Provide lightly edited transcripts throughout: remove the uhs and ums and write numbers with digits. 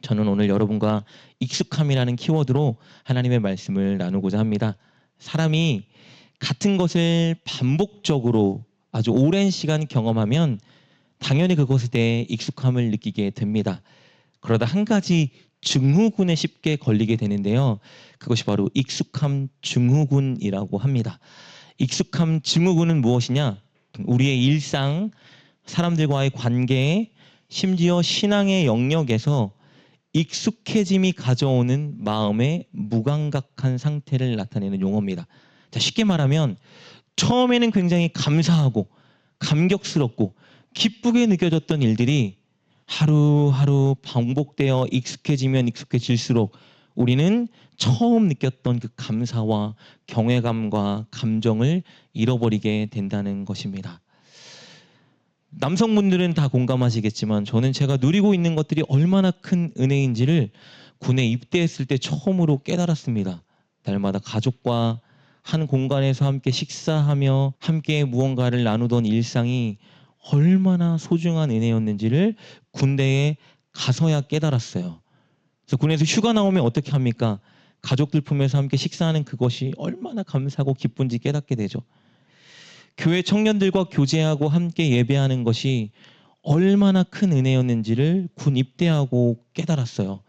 저는 오늘 여러분과 익숙함이라는 키워드로 하나님의 말씀을 나누고자 합니다. 사람이 같은 것을 반복적으로 아주 오랜 시간 경험하면 당연히 그것에 대해 익숙함을 느끼게 됩니다. 그러다 한 가지 증후군에 쉽게 걸리게 되는데요. 그것이 바로 익숙함 증후군이라고 합니다. 익숙함 증후군은 무엇이냐? 우리의 일상, 사람들과의 관계, 심지어 신앙의 영역에서 익숙해짐이 가져오는 마음의 무감각한 상태를 나타내는 용어입니다. 자, 쉽게 말하면 처음에는 굉장히 감사하고 감격스럽고 기쁘게 느껴졌던 일들이 하루하루 반복되어 익숙해지면 익숙해질수록 우리는 처음 느꼈던 그 감사와 경외감과 감정을 잃어버리게 된다는 것입니다. 남성분들은 다 공감하시겠지만 저는 제가 누리고 있는 것들이 얼마나 큰 은혜인지를 군에 입대했을 때 처음으로 깨달았습니다. 날마다 가족과 한 공간에서 함께 식사하며 함께 무언가를 나누던 일상이 얼마나 소중한 은혜였는지를 군대에 가서야 깨달았어요. 그래서 군에서 휴가 나오면 어떻게 합니까? 가족들 품에서 함께 식사하는 그것이 얼마나 감사하고 기쁜지 깨닫게 되죠. 교회 청년들과 교제하고 함께 예배하는 것이 얼마나 큰 은혜였는지를 군 입대하고 깨달았어요.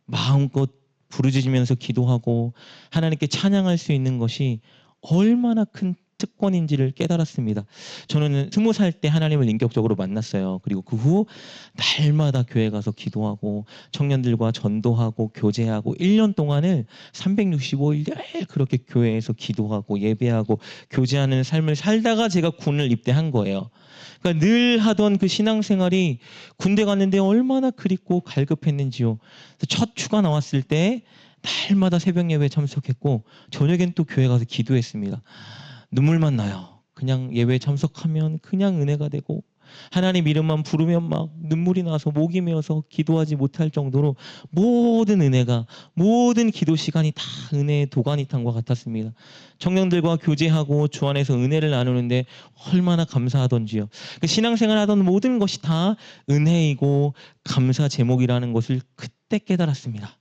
마음껏 부르짖으면서 기도하고 하나님께 찬양할 수 있는 것이 얼마나 큰 특권인지를 깨달았습니다. 저는 20살 때 하나님을 인격적으로 만났어요. 그리고 그 후 날마다 교회 가서 기도하고 청년들과 전도하고 교제하고 1년 동안을 365일 늘 그렇게 교회에서 기도하고 예배하고 교제하는 삶을 살다가 제가 군을 입대한 거예요. 그러니까 늘 하던 그 신앙생활이 군대 갔는데 얼마나 그립고 갈급했는지요. 첫 휴가 나왔을 때 날마다 새벽 예배에 참석했고 저녁엔 또 교회 가서 기도했습니다. 눈물만 나요. 그냥 예배에 참석하면 그냥 은혜가 되고 하나님 이름만 부르면 막 눈물이 나서 목이 메어서 기도하지 못할 정도로 모든 은혜가 모든 기도 시간이 다 은혜의 도가니탕과 같았습니다. 청년들과 교제하고 주 안에서 은혜를 나누는데 얼마나 감사하던지요. 그 신앙생활 하던 모든 것이 다 은혜이고 감사 제목이라는 것을 그때 깨달았습니다.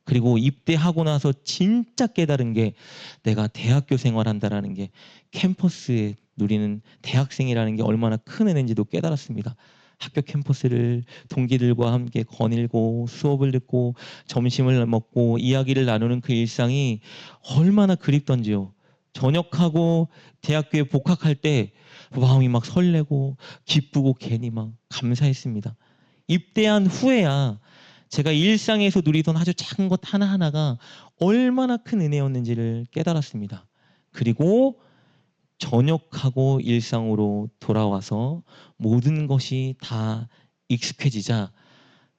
그리고 입대하고 나서 진짜 깨달은 게 내가 대학교 생활한다라는 게 캠퍼스에 누리는 대학생이라는 게 얼마나 큰 은혜인지도 깨달았습니다. 학교 캠퍼스를 동기들과 함께 거닐고 수업을 듣고 점심을 먹고 이야기를 나누는 그 일상이 얼마나 그립던지요. 전역하고 대학교에 복학할 때 마음이 막 설레고 기쁘고 괜히 막 감사했습니다. 입대한 후에야 제가 일상에서 누리던 아주 작은 것 하나하나가 얼마나 큰 은혜였는지를 깨달았습니다. 그리고 전역하고 일상으로 돌아와서 모든 것이 다 익숙해지자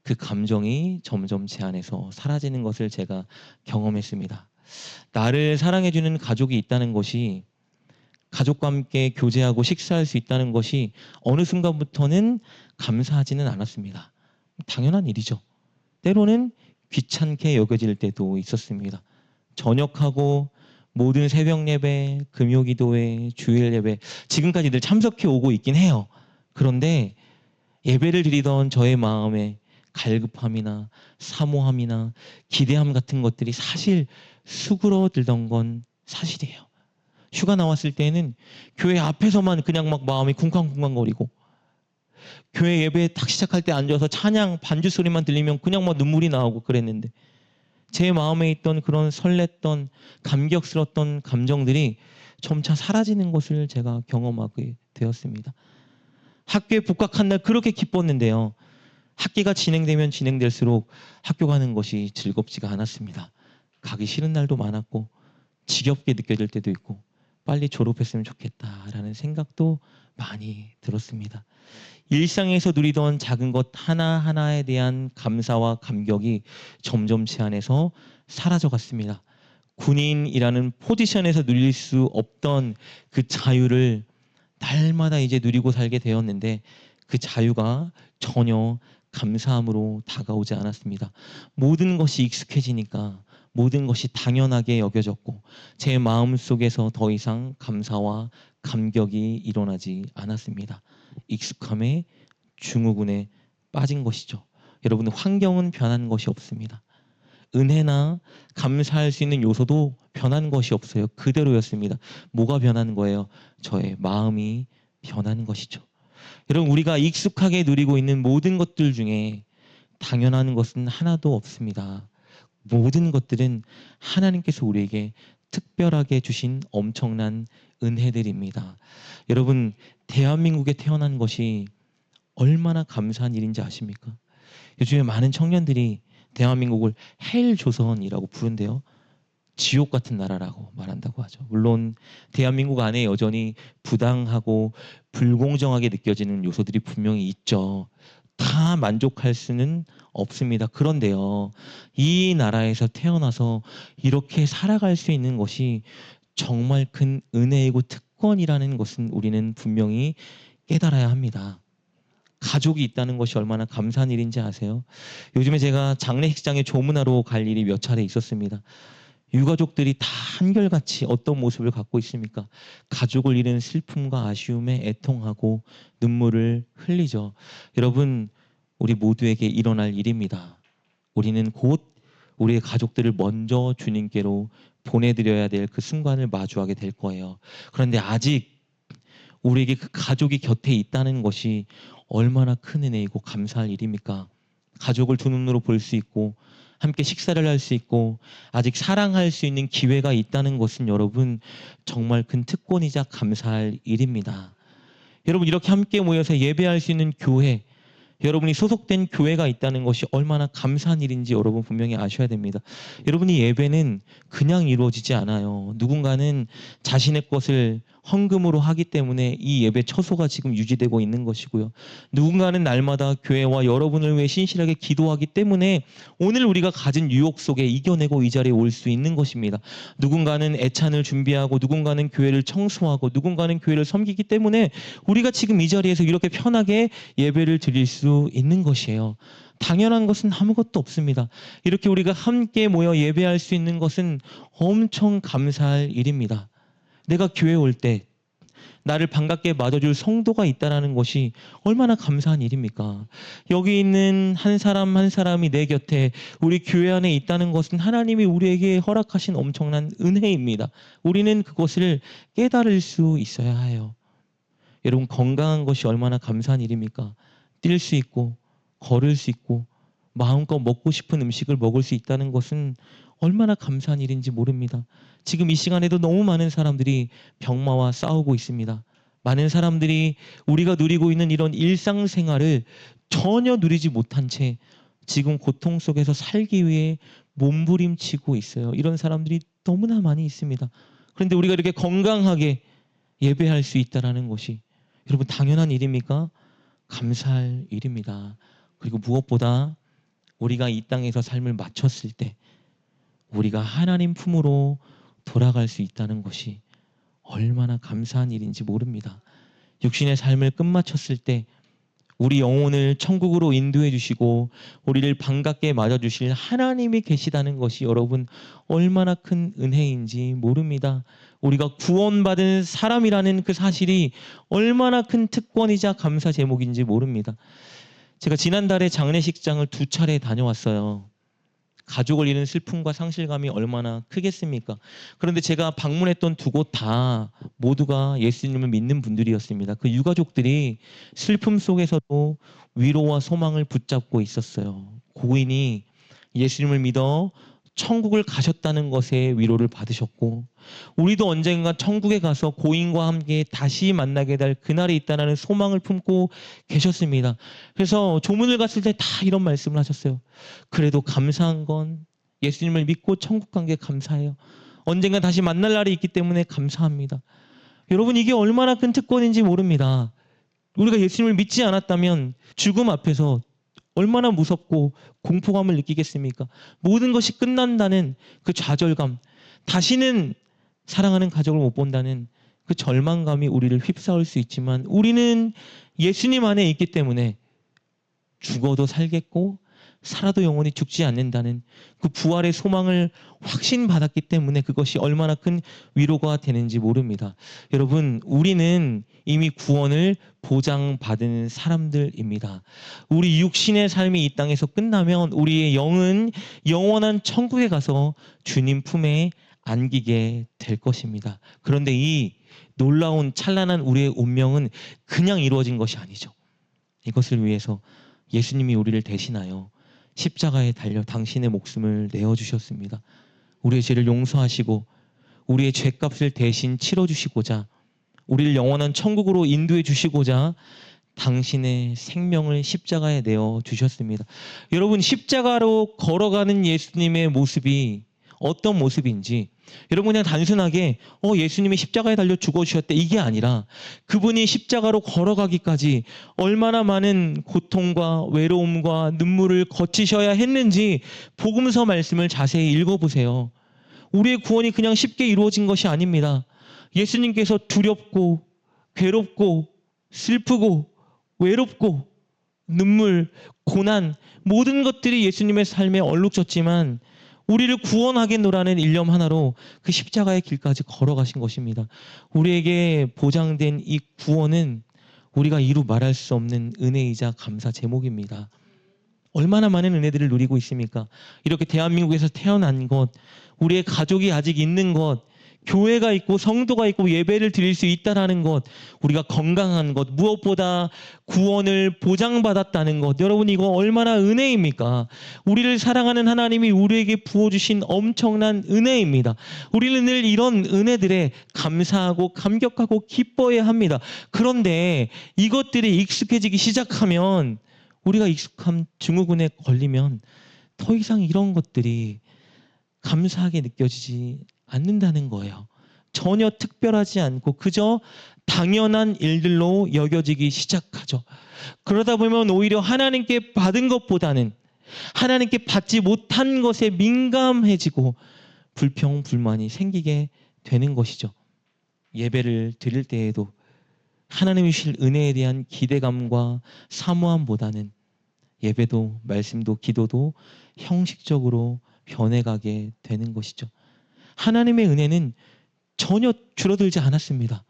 그 감정이 점점 제 안에서 사라지는 것을 제가 경험했습니다. 나를 사랑해주는 가족이 있다는 것이 가족과 함께 교제하고 식사할 수 있다는 것이 어느 순간부터는 감사하지는 않았습니다. 당연한 일이죠. 때로는 귀찮게 여겨질 때도 있었습니다. 전역하고 모든 새벽 예배, 금요 기도회, 주일 예배 지금까지 늘 참석해 오고 있긴 해요. 그런데 예배를 드리던 저의 마음에 갈급함이나 사모함이나 기대함 같은 것들이 사실 수그러들던 건 사실이에요. 휴가 나왔을 때는 교회 앞에서만 그냥 막 마음이 쿵쾅쿵쾅거리고 교회 예배 딱 시작할 때 앉아서 찬양 반주 소리만 들리면 그냥 막 눈물이 나오고 그랬는데 제 마음에 있던 그런 설렜던 감격스러웠던 감정들이 점차 사라지는 것을 제가 경험하게 되었습니다. 학교에 복학한 날 그렇게 기뻤는데요. 학기가 진행되면 진행될수록 학교 가는 것이 즐겁지가 않았습니다. 가기 싫은 날도 많았고 지겹게 느껴질 때도 있고 빨리 졸업했으면 좋겠다라는 생각도 많이 들었습니다. 일상에서 누리던 작은 것 하나하나에 대한 감사와 감격이 점점 제 안에서 사라져 갔습니다. 군인이라는 포지션에서 누릴 수 없던 그 자유를 날마다 이제 누리고 살게 되었는데 그 자유가 전혀 감사함으로 다가오지 않았습니다. 모든 것이 익숙해지니까 모든 것이 당연하게 여겨졌고 제 마음속에서 더 이상 감사와 감격이 일어나지 않았습니다. 익숙함의 증후군에 빠진 것이죠. 여러분, 환경은 변한 것이 없습니다. 은혜나 감사할 수 있는 요소도 변한 것이 없어요. 그대로였습니다. 뭐가 변한 거예요? 저의 마음이 변한 것이죠. 여러분, 우리가 익숙하게 누리고 있는 모든 것들 중에 당연한 것은 하나도 없습니다. 모든 것들은 하나님께서 우리에게 특별하게 주신 엄청난 은혜들입니다. 여러분, 대한민국에 태어난 것이 얼마나 감사한 일인지 아십니까? 요즘에 많은 청년들이 대한민국을 헬 조선이라고 부른대요. 지옥 같은 나라라고 말한다고 하죠. 물론 대한민국 안에 여전히 부당하고 불공정하게 느껴지는 요소들이 분명히 있죠. 다 만족할 수는 없습니다. 그런데요, 이 나라에서 태어나서 이렇게 살아갈 수 있는 것이 정말 큰 은혜이고 특권이라는 것은 우리는 분명히 깨달아야 합니다. 가족이 있다는 것이 얼마나 감사한 일인지 아세요? 요즘에 제가 장례식장에 조문하러 갈 일이 몇 차례 있었습니다. 유가족들이 다 한결같이 어떤 모습을 갖고 있습니까? 가족을 잃은 슬픔과 아쉬움에 애통하고 눈물을 흘리죠. 여러분, 우리 모두에게 일어날 일입니다. 우리는 곧 우리의 가족들을 먼저 주님께로 보내드려야 될 그 순간을 마주하게 될 거예요. 그런데 아직 우리에게 그 가족이 곁에 있다는 것이 얼마나 큰 은혜이고 감사할 일입니까? 가족을 두 눈으로 볼 수 있고 함께 식사를 할 수 있고 아직 사랑할 수 있는 기회가 있다는 것은 여러분 정말 큰 특권이자 감사할 일입니다. 여러분, 이렇게 함께 모여서 예배할 수 있는 교회, 여러분이 소속된 교회가 있다는 것이 얼마나 감사한 일인지 여러분 분명히 아셔야 됩니다. 여러분이 예배는 그냥 이루어지지 않아요. 누군가는 자신의 것을 헌금으로 하기 때문에 이 예배 처소가 지금 유지되고 있는 것이고요. 누군가는 날마다 교회와 여러분을 위해 신실하게 기도하기 때문에 오늘 우리가 가진 유혹 속에 이겨내고 이 자리에 올 수 있는 것입니다. 누군가는 애찬을 준비하고 누군가는 교회를 청소하고 누군가는 교회를 섬기기 때문에 우리가 지금 이 자리에서 이렇게 편하게 예배를 드릴 수 있는 것이에요. 당연한 것은 아무것도 없습니다. 이렇게 우리가 함께 모여 예배할 수 있는 것은 엄청 감사할 일입니다. 내가 교회에 올 때 나를 반갑게 맞아줄 성도가 있다는 것이 얼마나 감사한 일입니까? 여기 있는 한 사람 한 사람이 내 곁에 우리 교회 안에 있다는 것은 하나님이 우리에게 허락하신 엄청난 은혜입니다. 우리는 그것을 깨달을 수 있어야 해요. 여러분, 건강한 것이 얼마나 감사한 일입니까? 뛸 수 있고 걸을 수 있고 마음껏 먹고 싶은 음식을 먹을 수 있다는 것은 얼마나 감사한 일인지 모릅니다. 지금 이 시간에도 너무 많은 사람들이 병마와 싸우고 있습니다. 많은 사람들이 우리가 누리고 있는 이런 일상생활을 전혀 누리지 못한 채 지금 고통 속에서 살기 위해 몸부림치고 있어요. 이런 사람들이 너무나 많이 있습니다. 그런데 우리가 이렇게 건강하게 예배할 수 있다는 것이 여러분 당연한 일입니까? 감사할 일입니다. 그리고 무엇보다 우리가 이 땅에서 삶을 마쳤을 때 우리가 하나님 품으로 돌아갈 수 있다는 것이 얼마나 감사한 일인지 모릅니다. 육신의 삶을 끝마쳤을 때 우리 영혼을 천국으로 인도해 주시고 우리를 반갑게 맞아주실 하나님이 계시다는 것이 여러분 얼마나 큰 은혜인지 모릅니다. 우리가 구원받은 사람이라는 그 사실이 얼마나 큰 특권이자 감사 제목인지 모릅니다. 제가 지난달에 장례식장을 2차례 다녀왔어요. 가족을 잃은 슬픔과 상실감이 얼마나 크겠습니까? 그런데 제가 방문했던 두 곳 다 모두가 예수님을 믿는 분들이었습니다. 그 유가족들이 슬픔 속에서도 위로와 소망을 붙잡고 있었어요. 고인이 예수님을 믿어 천국을 가셨다는 것에 위로를 받으셨고 우리도 언젠가 천국에 가서 고인과 함께 다시 만나게 될 그날이 있다는 소망을 품고 계셨습니다. 그래서 조문을 갔을 때 다 이런 말씀을 하셨어요. 그래도 감사한 건 예수님을 믿고 천국 간 게 감사해요. 언젠가 다시 만날 날이 있기 때문에 감사합니다. 여러분, 이게 얼마나 큰 특권인지 모릅니다. 우리가 예수님을 믿지 않았다면 죽음 앞에서 얼마나 무섭고 공포감을 느끼겠습니까? 모든 것이 끝난다는 그 좌절감, 다시는 사랑하는 가족을 못 본다는 그 절망감이 우리를 휩싸을 수 있지만 우리는 예수님 안에 있기 때문에 죽어도 살겠고 살아도 영원히 죽지 않는다는 그 부활의 소망을 확신받았기 때문에 그것이 얼마나 큰 위로가 되는지 모릅니다. 여러분, 우리는 이미 구원을 보장받은 사람들입니다. 우리 육신의 삶이 이 땅에서 끝나면 우리의 영은 영원한 천국에 가서 주님 품에 안기게 될 것입니다. 그런데 이 놀라운 찬란한 우리의 운명은 그냥 이루어진 것이 아니죠. 이것을 위해서 예수님이 우리를 대신하여 십자가에 달려 당신의 목숨을 내어주셨습니다. 우리의 죄를 용서하시고 우리의 죄값을 대신 치러주시고자 우리를 영원한 천국으로 인도해 주시고자 당신의 생명을 십자가에 내어주셨습니다. 여러분, 십자가로 걸어가는 예수님의 모습이 어떤 모습인지 여러분 그냥 단순하게 예수님이 십자가에 달려 죽어주셨대 이게 아니라 그분이 십자가로 걸어가기까지 얼마나 많은 고통과 외로움과 눈물을 거치셔야 했는지 복음서 말씀을 자세히 읽어보세요. 우리의 구원이 그냥 쉽게 이루어진 것이 아닙니다. 예수님께서 두렵고 괴롭고 슬프고 외롭고 눈물, 고난 모든 것들이 예수님의 삶에 얼룩졌지만 우리를 구원하겠노라는 일념 하나로 그 십자가의 길까지 걸어가신 것입니다. 우리에게 보장된 이 구원은 우리가 이루 말할 수 없는 은혜이자 감사 제목입니다. 얼마나 많은 은혜들을 누리고 있습니까? 이렇게 대한민국에서 태어난 것, 우리의 가족이 아직 있는 것, 교회가 있고 성도가 있고 예배를 드릴 수 있다는 것, 우리가 건강한 것, 무엇보다 구원을 보장받았다는 것, 여러분 이거 얼마나 은혜입니까? 우리를 사랑하는 하나님이 우리에게 부어주신 엄청난 은혜입니다. 우리는 늘 이런 은혜들에 감사하고 감격하고 기뻐해야 합니다. 그런데 이것들이 익숙해지기 시작하면 우리가 익숙한 증후군에 걸리면 더 이상 이런 것들이 감사하게 느껴지지 않는다는 거예요. 전혀 특별하지 않고 그저 당연한 일들로 여겨지기 시작하죠. 그러다 보면 오히려 하나님께 받은 것보다는 하나님께 받지 못한 것에 민감해지고 불평, 불만이 생기게 되는 것이죠. 예배를 드릴 때에도 하나님이 주실 은혜에 대한 기대감과 사모함보다는 예배도 말씀도 기도도 형식적으로 변해가게 되는 것이죠. 하나님의 은혜는 전혀 줄어들지 않았습니다.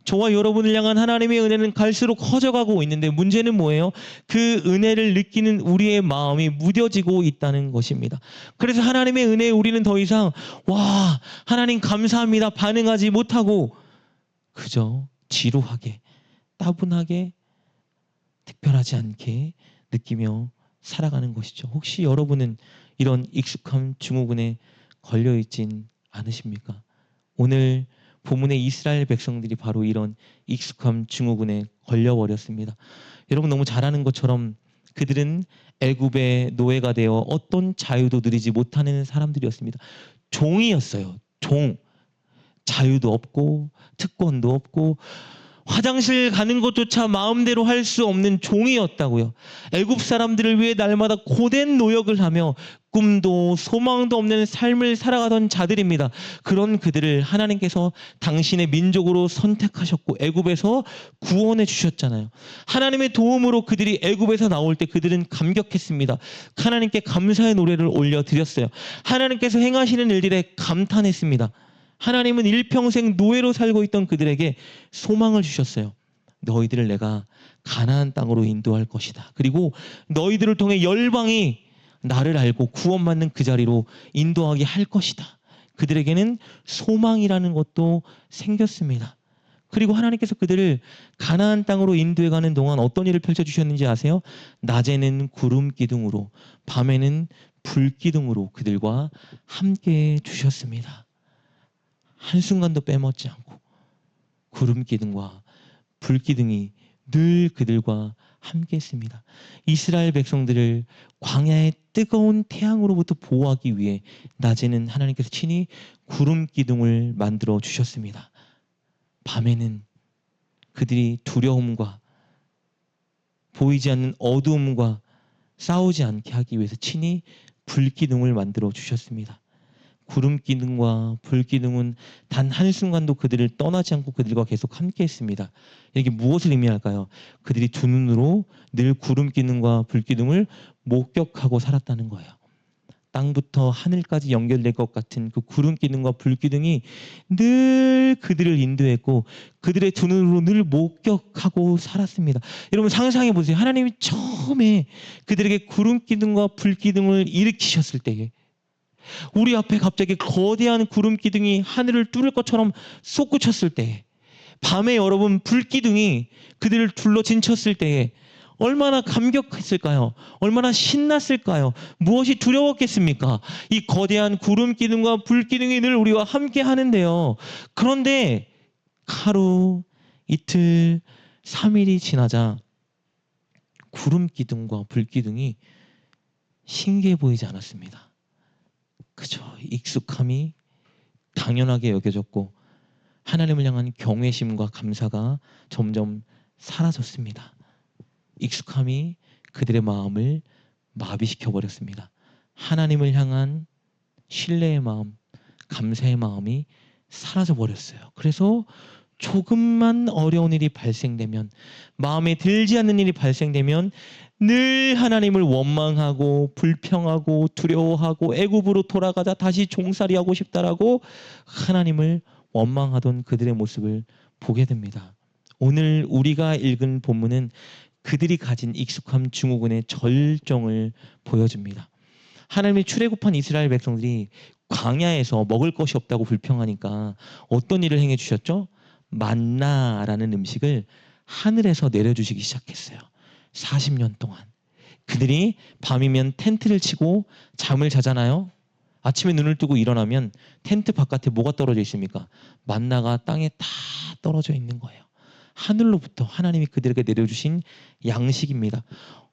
저와 여러분을 향한 하나님의 은혜는 갈수록 커져가고 있는데 문제는 뭐예요? 그 은혜를 느끼는 우리의 마음이 무뎌지고 있다는 것입니다. 그래서 하나님의 은혜에 우리는 더 이상 와 하나님 감사합니다 반응하지 못하고 그저 지루하게 따분하게 특별하지 않게 느끼며 살아가는 것이죠. 혹시 여러분은 이런 익숙한 증후군에 걸려있진 않으십니까? 오늘 본문의 이스라엘 백성들이 바로 이런 익숙한 증후군에 걸려버렸습니다. 여러분 너무 잘 아는 것처럼 그들은 애굽의 노예가 되어 어떤 자유도 누리지 못하는 사람들이었습니다. 종이었어요. 종. 자유도 없고 특권도 없고 화장실 가는 것조차 마음대로 할 수 없는 종이었다고요. 애굽 사람들을 위해 날마다 고된 노역을 하며 꿈도 소망도 없는 삶을 살아가던 자들입니다. 그런 그들을 하나님께서 당신의 민족으로 선택하셨고 애굽에서 구원해 주셨잖아요. 하나님의 도움으로 그들이 애굽에서 나올 때 그들은 감격했습니다. 하나님께 감사의 노래를 올려드렸어요. 하나님께서 행하시는 일들에 감탄했습니다. 하나님은 일평생 노예로 살고 있던 그들에게 소망을 주셨어요. 너희들을 내가 가나안 땅으로 인도할 것이다. 그리고 너희들을 통해 열방이 나를 알고 구원받는 그 자리로 인도하게 할 것이다. 그들에게는 소망이라는 것도 생겼습니다. 그리고 하나님께서 그들을 가나안 땅으로 인도해가는 동안 어떤 일을 펼쳐주셨는지 아세요? 낮에는 구름 기둥으로 밤에는 불 기둥으로 그들과 함께 주셨습니다. 한순간도 빼먹지 않고 구름 기둥과 불 기둥이 늘 그들과 함께 했습니다. 이스라엘 백성들을 광야의 뜨거운 태양으로부터 보호하기 위해 낮에는 하나님께서 친히 구름 기둥을 만들어 주셨습니다. 밤에는 그들이 두려움과 보이지 않는 어두움과 싸우지 않게 하기 위해서 친히 불 기둥을 만들어 주셨습니다. 구름 기둥과 불 기둥은 단 한순간도 그들을 떠나지 않고 그들과 계속 함께 했습니다. 이게 무엇을 의미할까요? 그들이 두 눈으로 늘 구름 기둥과 불 기둥을 목격하고 살았다는 거예요. 땅부터 하늘까지 연결될 것 같은 그 구름 기둥과 불 기둥이 늘 그들을 인도했고 그들의 두 눈으로 늘 목격하고 살았습니다. 여러분 상상해 보세요. 하나님이 처음에 그들에게 구름 기둥과 불 기둥을 일으키셨을 때에 우리 앞에 갑자기 거대한 구름 기둥이 하늘을 뚫을 것처럼 솟구쳤을 때에 밤에 여러분 불 기둥이 그들을 둘러 진쳤을 때에 얼마나 감격했을까요? 얼마나 신났을까요? 무엇이 두려웠겠습니까? 이 거대한 구름 기둥과 불 기둥이 늘 우리와 함께 하는데요. 그런데 하루, 이틀, 3일이 지나자 구름 기둥과 불 기둥이 신기해 보이지 않았습니다. 그저 익숙함이 당연하게 여겨졌고 하나님을 향한 경외심과 감사가 점점 사라졌습니다. 익숙함이 그들의 마음을 마비시켜 버렸습니다. 하나님을 향한 신뢰의 마음, 감사의 마음이 사라져 버렸어요. 그래서 조금만 어려운 일이 발생되면, 마음에 들지 않는 일이 발생되면 늘 하나님을 원망하고 불평하고 두려워하고 애굽으로 돌아가자 다시 종살이하고 싶다라고 하나님을 원망하던 그들의 모습을 보게 됩니다. 오늘 우리가 읽은 본문은 그들이 가진 익숙함 증후군의 절정을 보여줍니다. 하나님이 출애굽한 이스라엘 백성들이 광야에서 먹을 것이 없다고 불평하니까 어떤 일을 행해 주셨죠? 만나라는 음식을 하늘에서 내려주시기 시작했어요. 40년 동안. 그들이 밤이면 텐트를 치고 잠을 자잖아요. 아침에 눈을 뜨고 일어나면 텐트 바깥에 뭐가 떨어져 있습니까? 만나가 땅에 다 떨어져 있는 거예요. 하늘로부터 하나님이 그들에게 내려주신 양식입니다.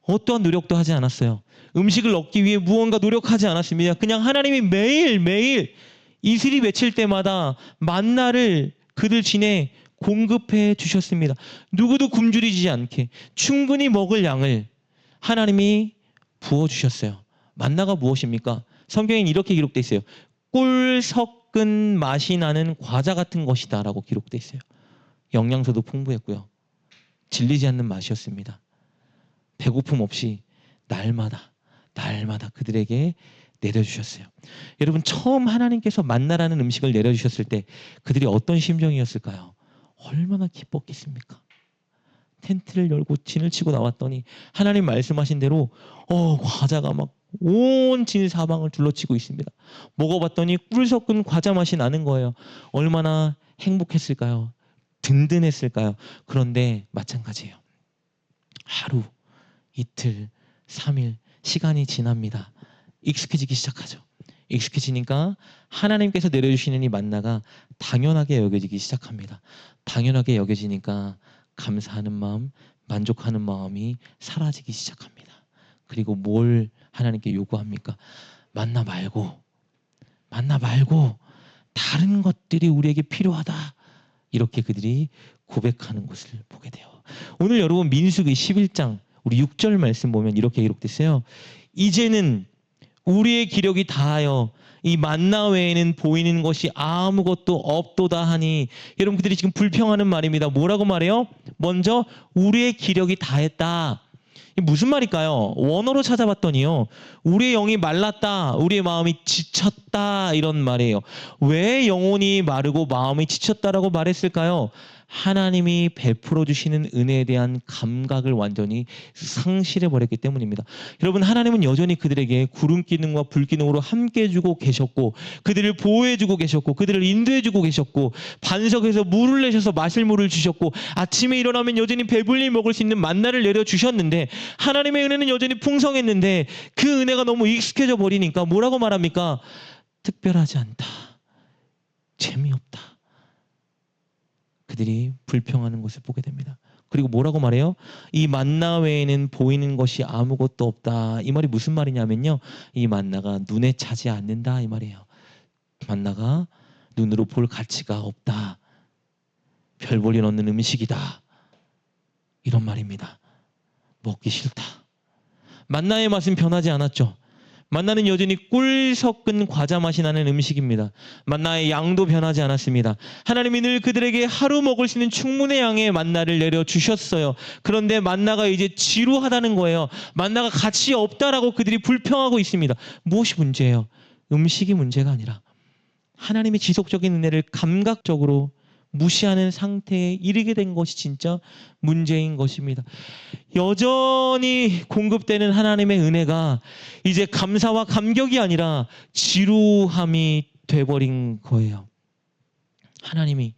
어떠한 노력도 하지 않았어요. 음식을 얻기 위해 무언가 노력하지 않았습니다. 그냥 하나님이 매일매일 이슬이 맺힐 때마다 만나를 그들 진에 공급해 주셨습니다. 누구도 굶주리지 않게 충분히 먹을 양을 하나님이 부어주셨어요. 만나가 무엇입니까? 성경엔 이렇게 기록되어 있어요. 꿀 섞은 맛이 나는 과자 같은 것이다 라고 기록되어 있어요. 영양소도 풍부했고요. 질리지 않는 맛이었습니다. 배고픔 없이 날마다 그들에게 내려주셨어요. 여러분 처음 하나님께서 만나라는 음식을 내려주셨을 때 그들이 어떤 심정이었을까요? 얼마나 기뻤겠습니까? 텐트를 열고 진을 치고 나왔더니 하나님 말씀하신 대로 과자가 막 온 진 사방을 둘러치고 있습니다. 먹어봤더니 꿀 섞은 과자 맛이 나는 거예요. 얼마나 행복했을까요? 든든했을까요? 그런데 마찬가지예요. 하루, 이틀, 3일 시간이 지납니다. 익숙해지기 시작하죠. 익숙해지니까 하나님께서 내려주시는 이 만나가 당연하게 여겨지기 시작합니다. 당연하게 여겨지니까 감사하는 마음, 만족하는 마음이 사라지기 시작합니다. 그리고 뭘 하나님께 요구합니까? 만나 말고 다른 것들이 우리에게 필요하다. 이렇게 그들이 고백하는 것을 보게 돼요. 오늘 여러분 민수기 11장 우리 6절 말씀 보면 이렇게 기록됐어요. 이제는 우리의 기력이 다하여 이 만나 외에는 보이는 것이 아무것도 없도다 하니, 여러분 그들이 지금 불평하는 말입니다. 뭐라고 말해요? 먼저 우리의 기력이 다했다. 무슨 말일까요? 원어로 찾아봤더니요. 우리의 영이 말랐다. 우리의 마음이 지쳤다. 이런 말이에요. 왜 영혼이 마르고 마음이 지쳤다라고 말했을까요? 하나님이 베풀어 주시는 은혜에 대한 감각을 완전히 상실해 버렸기 때문입니다. 여러분 하나님은 여전히 그들에게 구름 기능과 불 기능으로 함께 해주고 계셨고 그들을 보호해주고 계셨고 그들을 인도해주고 계셨고 반석에서 물을 내셔서 마실 물을 주셨고 아침에 일어나면 여전히 배불리 먹을 수 있는 만나를 내려주셨는데 하나님의 은혜는 여전히 풍성했는데 그 은혜가 너무 익숙해져 버리니까 뭐라고 말합니까? 특별하지 않다. 재미없다. 그들이 불평하는 것을 보게 됩니다. 그리고 뭐라고 말해요? 이 만나 외에는 보이는 것이 아무것도 없다. 이 말이 무슨 말이냐면요. 이 만나가 눈에 차지 않는다 이 말이에요. 만나가 눈으로 볼 가치가 없다. 별 볼일 없는 음식이다. 이런 말입니다. 먹기 싫다. 만나의 맛은 변하지 않았죠. 만나는 여전히 꿀 섞은 과자 맛이 나는 음식입니다. 만나의 양도 변하지 않았습니다. 하나님이 늘 그들에게 하루 먹을 수 있는 충분의 양의 만나를 내려주셨어요. 그런데 만나가 이제 지루하다는 거예요. 만나가 가치 없다라고 그들이 불평하고 있습니다. 무엇이 문제예요? 음식이 문제가 아니라 하나님의 지속적인 은혜를 감각적으로 무시하는 상태에 이르게 된 것이 진짜 문제인 것입니다. 여전히 공급되는 하나님의 은혜가 이제 감사와 감격이 아니라 지루함이 돼버린 거예요. 하나님이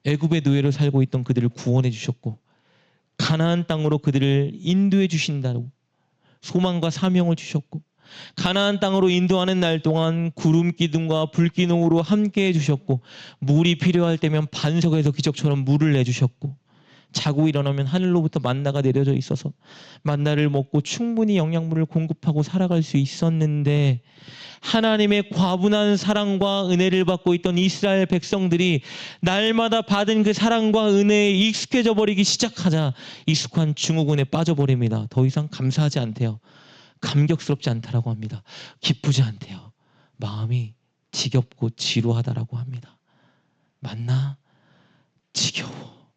애굽의 노예로 살고 있던 그들을 구원해 주셨고 가나안 땅으로 그들을 인도해 주신다고 소망과 사명을 주셨고 가나안 땅으로 인도하는 날 동안 구름 기둥과 불 기둥으로 함께 해주셨고 물이 필요할 때면 반석에서 기적처럼 물을 내주셨고 자고 일어나면 하늘로부터 만나가 내려져 있어서 만나를 먹고 충분히 영양분을 공급하고 살아갈 수 있었는데 하나님의 과분한 사랑과 은혜를 받고 있던 이스라엘 백성들이 날마다 받은 그 사랑과 은혜에 익숙해져 버리기 시작하자 익숙한 증후군에 빠져버립니다. 더 이상 감사하지 않대요. 감격스럽지 않다라고 합니다. 기쁘지 않대요. 마음이 지겹고 지루하다라고 합니다. 만나 지겨워.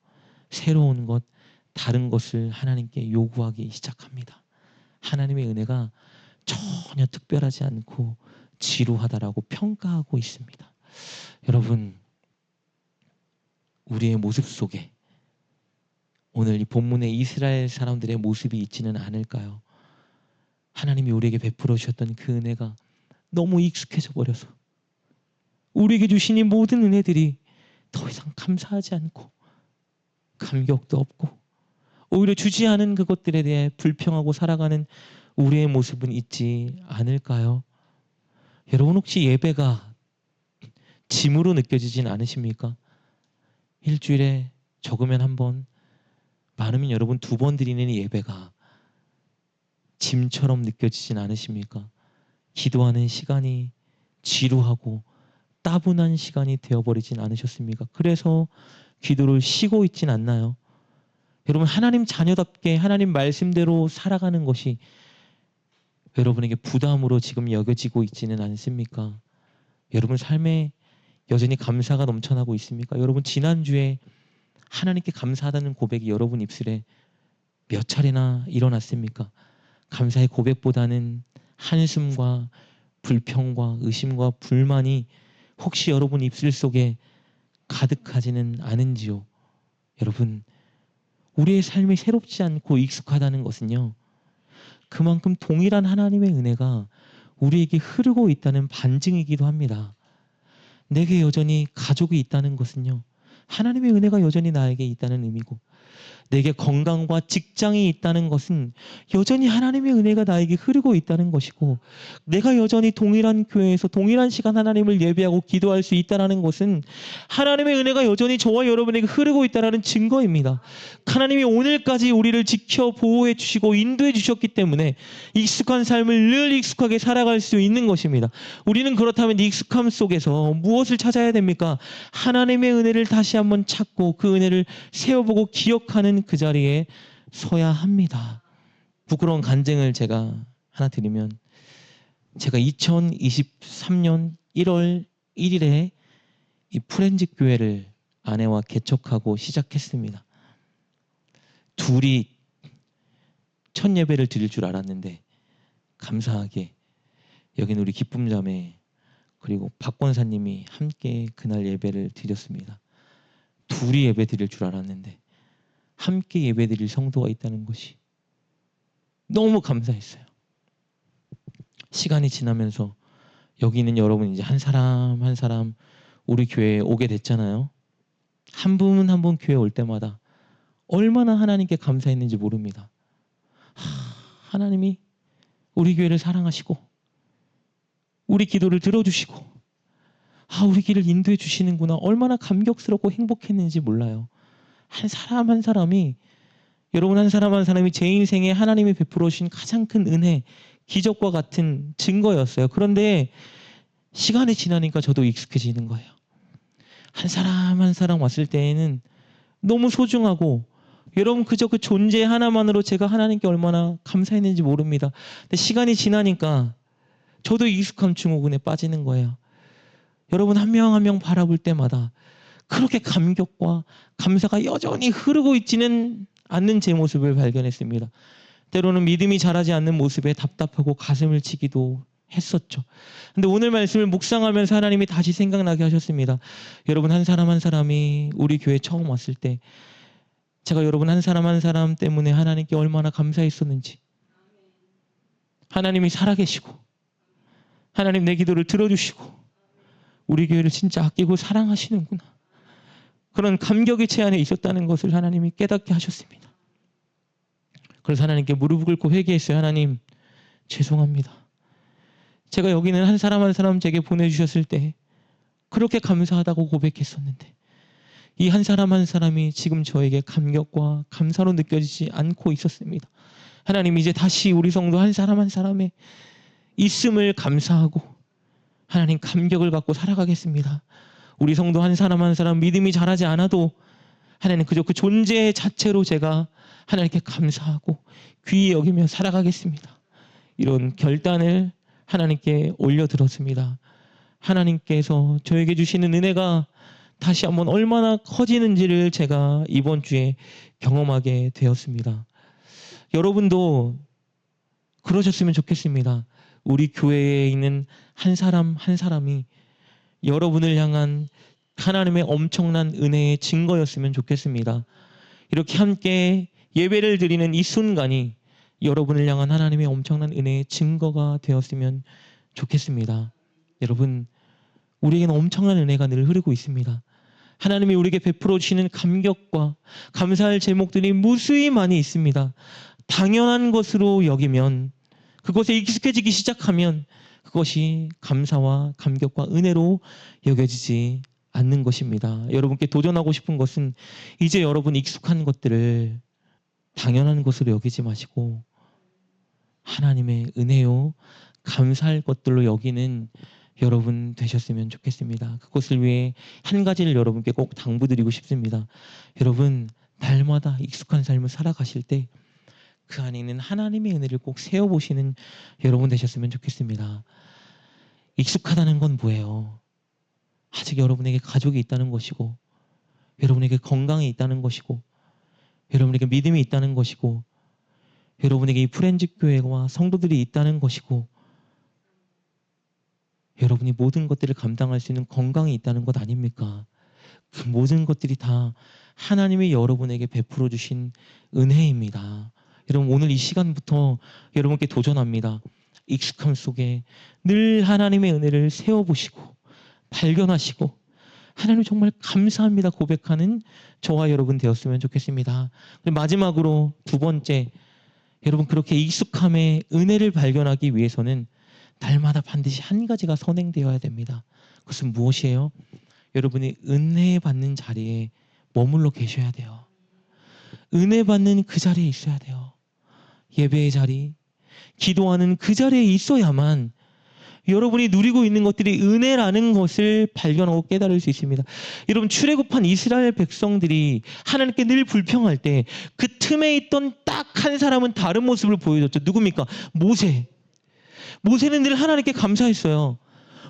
새로운 것, 다른 것을 하나님께 요구하기 시작합니다. 하나님의 은혜가 전혀 특별하지 않고 지루하다라고 평가하고 있습니다. 여러분, 우리의 모습 속에 오늘 이 본문의 이스라엘 사람들의 모습이 있지는 않을까요? 하나님이 우리에게 베풀어 주셨던 그 은혜가 너무 익숙해져 버려서 우리에게 주신 이 모든 은혜들이 더 이상 감사하지 않고 감격도 없고 오히려 주지 않은 그것들에 대해 불평하고 살아가는 우리의 모습은 있지 않을까요? 여러분 혹시 예배가 짐으로 느껴지진 않으십니까? 일주일에 적으면 한 번, 많으면 여러분 2번 드리는 예배가 짐처럼 느껴지진 않으십니까? 기도하는 시간이 지루하고 따분한 시간이 되어버리진 않으셨습니까? 그래서 기도를 쉬고 있진 않나요? 여러분 하나님 자녀답게 하나님 말씀대로 살아가는 것이 여러분에게 부담으로 지금 여겨지고 있지는 않습니까? 여러분 삶에 여전히 감사가 넘쳐나고 있습니까? 여러분 지난주에 하나님께 감사하다는 고백이 여러분 입술에 몇 차례나 일어났습니까? 감사의 고백보다는 한숨과 불평과 의심과 불만이 혹시 여러분 입술 속에 가득하지는 않은지요? 여러분, 우리의 삶이 새롭지 않고 익숙하다는 것은요, 그만큼 동일한 하나님의 은혜가 우리에게 흐르고 있다는 반증이기도 합니다. 내게 여전히 가족이 있다는 것은요, 하나님의 은혜가 여전히 나에게 있다는 의미고, 내게 건강과 직장이 있다는 것은 여전히 하나님의 은혜가 나에게 흐르고 있다는 것이고, 내가 여전히 동일한 교회에서 동일한 시간 하나님을 예배하고 기도할 수 있다는 것은 하나님의 은혜가 여전히 저와 여러분에게 흐르고 있다는 증거입니다. 하나님이 오늘까지 우리를 지켜 보호해 주시고 인도해 주셨기 때문에 익숙한 삶을 늘 익숙하게 살아갈 수 있는 것입니다. 우리는 그렇다면 익숙함 속에서 무엇을 찾아야 됩니까? 하나님의 은혜를 다시 한번 찾고 그 은혜를 세워보고 기억하는 그 자리에 서야 합니다. 부끄러운 간증을 제가 하나 드리면, 제가 2023년 1월 1일에 이 프렌즈 교회를 아내와 개척하고 시작했습니다. 둘이 첫 예배를 드릴 줄 알았는데 감사하게 여기는 우리 기쁨자매 그리고 박 권사님이 함께 그날 예배를 드렸습니다. 둘이 예배 드릴 줄 알았는데 함께 예배 드릴 성도가 있다는 것이 너무 감사했어요. 시간이 지나면서 여기 있는 여러분 이제 한 사람 한 사람 우리 교회에 오게 됐잖아요. 한 분 한 분 교회 올 때마다 얼마나 하나님께 감사했는지 모릅니다. 하나님이 우리 교회를 사랑하시고 우리 기도를 들어주시고 우리 길을 인도해 주시는구나. 얼마나 감격스럽고 행복했는지 몰라요. 한 사람 한 사람이, 여러분 한 사람 한 사람이 제 인생에 하나님이 베풀어 주신 가장 큰 은혜, 기적과 같은 증거였어요. 그런데 시간이 지나니까 저도 익숙해지는 거예요. 한 사람 한 사람 왔을 때에는 너무 소중하고, 여러분 그저 그 존재 하나만으로 제가 하나님께 얼마나 감사했는지 모릅니다. 근데 시간이 지나니까 저도 익숙한 증후군에 빠지는 거예요. 여러분 한 명 한 명 바라볼 때마다 그렇게 감격과 감사가 여전히 흐르고 있지는 않는 제 모습을 발견했습니다. 때로는 믿음이 자라지 않는 모습에 답답하고 가슴을 치기도 했었죠. 근데 오늘 말씀을 묵상하면서 하나님이 다시 생각나게 하셨습니다. 여러분 한 사람 한 사람이 우리 교회 처음 왔을 때 제가 여러분 한 사람 한 사람 때문에 하나님께 얼마나 감사했었는지, 하나님이 살아계시고 하나님 내 기도를 들어주시고 우리 교회를 진짜 아끼고 사랑하시는구나, 그런 감격의 체 안에 있었다는 것을 하나님이 깨닫게 하셨습니다. 그래서 하나님께 무릎을 꿇고 회개했어요. 하나님 죄송합니다. 제가 여기는 한 사람 한 사람 제게 보내주셨을 때 그렇게 감사하다고 고백했었는데 이 한 사람 한 사람이 지금 저에게 감격과 감사로 느껴지지 않고 있었습니다. 하나님 이제 다시 우리 성도 한 사람 한 사람의 있음을 감사하고 하나님 감격을 갖고 살아가겠습니다. 우리 성도 한 사람 한 사람 믿음이 자라지 않아도 하나님 그저 그 존재 자체로 제가 하나님께 감사하고 귀히 여기며 살아가겠습니다. 이런 결단을 하나님께 올려드렸습니다. 하나님께서 저에게 주시는 은혜가 다시 한번 얼마나 커지는지를 제가 이번 주에 경험하게 되었습니다. 여러분도 그러셨으면 좋겠습니다. 우리 교회에 있는 한 사람 한 사람이 여러분을 향한 하나님의 엄청난 은혜의 증거였으면 좋겠습니다. 이렇게 함께 예배를 드리는 이 순간이 여러분을 향한 하나님의 엄청난 은혜의 증거가 되었으면 좋겠습니다. 여러분, 우리에게는 엄청난 은혜가 늘 흐르고 있습니다. 하나님이 우리에게 베풀어 주시는 감격과 감사할 제목들이 무수히 많이 있습니다. 당연한 것으로 여기면, 그것에 익숙해지기 시작하면 그것이 감사와 감격과 은혜로 여겨지지 않는 것입니다. 여러분께 도전하고 싶은 것은 이제 여러분 익숙한 것들을 당연한 것으로 여기지 마시고 하나님의 은혜요 감사할 것들로 여기는 여러분 되셨으면 좋겠습니다. 그것을 위해 한 가지를 여러분께 꼭 당부드리고 싶습니다. 여러분 날마다 익숙한 삶을 살아가실 때 그 안에 있는 하나님의 은혜를 꼭 세워보시는 여러분 되셨으면 좋겠습니다. 익숙하다는 건 뭐예요? 아직 여러분에게 가족이 있다는 것이고 여러분에게 건강이 있다는 것이고 여러분에게 믿음이 있다는 것이고 여러분에게 이 프렌즈 교회와 성도들이 있다는 것이고 여러분이 모든 것들을 감당할 수 있는 건강이 있다는 것 아닙니까? 그 모든 것들이 다 하나님이 여러분에게 베풀어 주신 은혜입니다. 여러분 오늘 이 시간부터 여러분께 도전합니다. 익숙함 속에 늘 하나님의 은혜를 세워보시고 발견하시고 하나님 정말 감사합니다 고백하는 저와 여러분 되었으면 좋겠습니다. 마지막으로 두 번째, 여러분 그렇게 익숙함의 은혜를 발견하기 위해서는 날마다 반드시 한 가지가 선행되어야 됩니다. 그것은 무엇이에요? 여러분이 은혜 받는 자리에 머물러 계셔야 돼요. 은혜 받는 그 자리에 있어야 돼요. 예배의 자리, 기도하는 그 자리에 있어야만 여러분이 누리고 있는 것들이 은혜라는 것을 발견하고 깨달을 수 있습니다. 여러분 출애굽한 이스라엘 백성들이 하나님께 늘 불평할 때 그 틈에 있던 딱 한 사람은 다른 모습을 보여줬죠. 누굽니까? 모세. 모세는 늘 하나님께 감사했어요.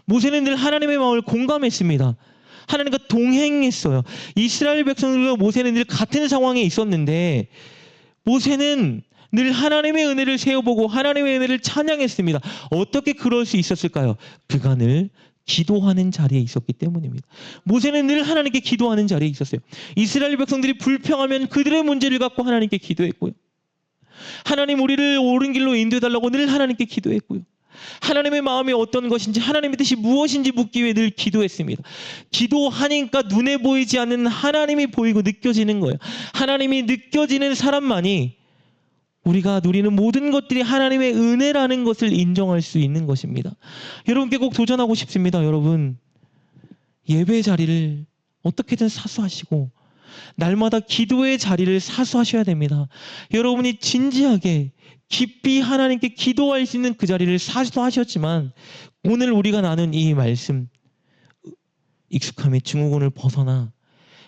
모세는 늘 하나님의 마음을 공감했습니다. 하나님과 동행했어요. 이스라엘 백성들과 모세는 늘 같은 상황에 있었는데 모세는 늘 하나님의 은혜를 세워보고 하나님의 은혜를 찬양했습니다. 어떻게 그럴 수 있었을까요? 그가 늘 기도하는 자리에 있었기 때문입니다. 모세는 늘 하나님께 기도하는 자리에 있었어요. 이스라엘 백성들이 불평하면 그들의 문제를 갖고 하나님께 기도했고요. 하나님 우리를 옳은 길로 인도해달라고 늘 하나님께 기도했고요. 하나님의 마음이 어떤 것인지 하나님의 뜻이 무엇인지 묻기 위해 늘 기도했습니다. 기도하니까 눈에 보이지 않는 하나님이 보이고 느껴지는 거예요. 하나님이 느껴지는 사람만이 우리가 누리는 모든 것들이 하나님의 은혜라는 것을 인정할 수 있는 것입니다. 여러분께 꼭 도전하고 싶습니다. 여러분 예배 자리를 어떻게든 사수하시고 날마다 기도의 자리를 사수하셔야 됩니다. 여러분이 진지하게 깊이 하나님께 기도할 수 있는 그 자리를 사수하셨지만 오늘 우리가 나눈 이 말씀 익숙함의 증후군을 벗어나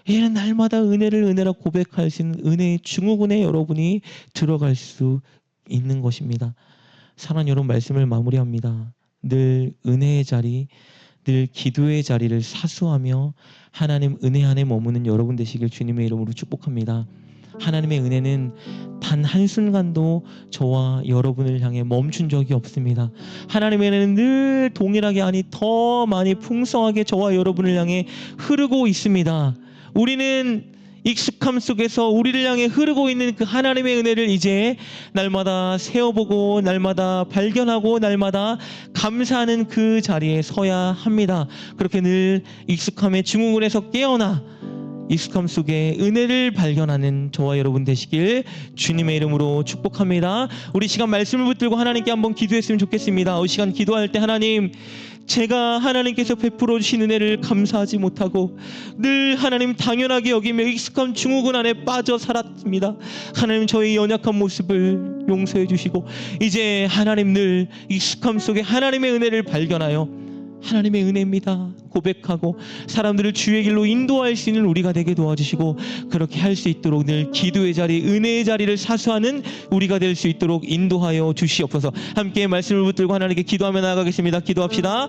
이제는 날마다 은혜를 은혜라 고백할 수 있는 은혜의 증후군에 여러분이 들어갈 수 있는 것입니다. 사랑하는 여러분 말씀을 마무리합니다. 늘 은혜의 자리, 늘 기도의 자리를 사수하며 하나님 은혜 안에 머무는 여러분 되시길 주님의 이름으로 축복합니다. 하나님의 은혜는 단 한순간도 저와 여러분을 향해 멈춘 적이 없습니다. 하나님의 은혜는 늘 동일하게 아니 더 많이 풍성하게 저와 여러분을 향해 흐르고 있습니다. 우리는 익숙함 속에서 우리를 향해 흐르고 있는 그 하나님의 은혜를 이제 날마다 세어보고 날마다 발견하고 날마다 감사하는 그 자리에 서야 합니다. 그렇게 늘 익숙함의 증후군에서 깨어나 익숙함 속에 은혜를 발견하는 저와 여러분 되시길 주님의 이름으로 축복합니다. 우리 시간 말씀을 붙들고 하나님께 한번 기도했으면 좋겠습니다. 이 시간 기도할 때 하나님, 제가 하나님께서 베풀어 주신 은혜를 감사하지 못하고 늘 하나님 당연하게 여기며 익숙한 증후군 안에 빠져 살았습니다. 하나님, 저의 연약한 모습을 용서해 주시고 이제 하나님 늘 익숙함 속에 하나님의 은혜를 발견하여 하나님의 은혜입니다 고백하고 사람들을 주의 길로 인도할 수 있는 우리가 되게 도와주시고, 그렇게 할 수 있도록 늘 기도의 자리, 은혜의 자리를 사수하는 우리가 될 수 있도록 인도하여 주시옵소서. 함께 말씀을 붙들고 하나님께 기도하며 나아가겠습니다. 기도합시다.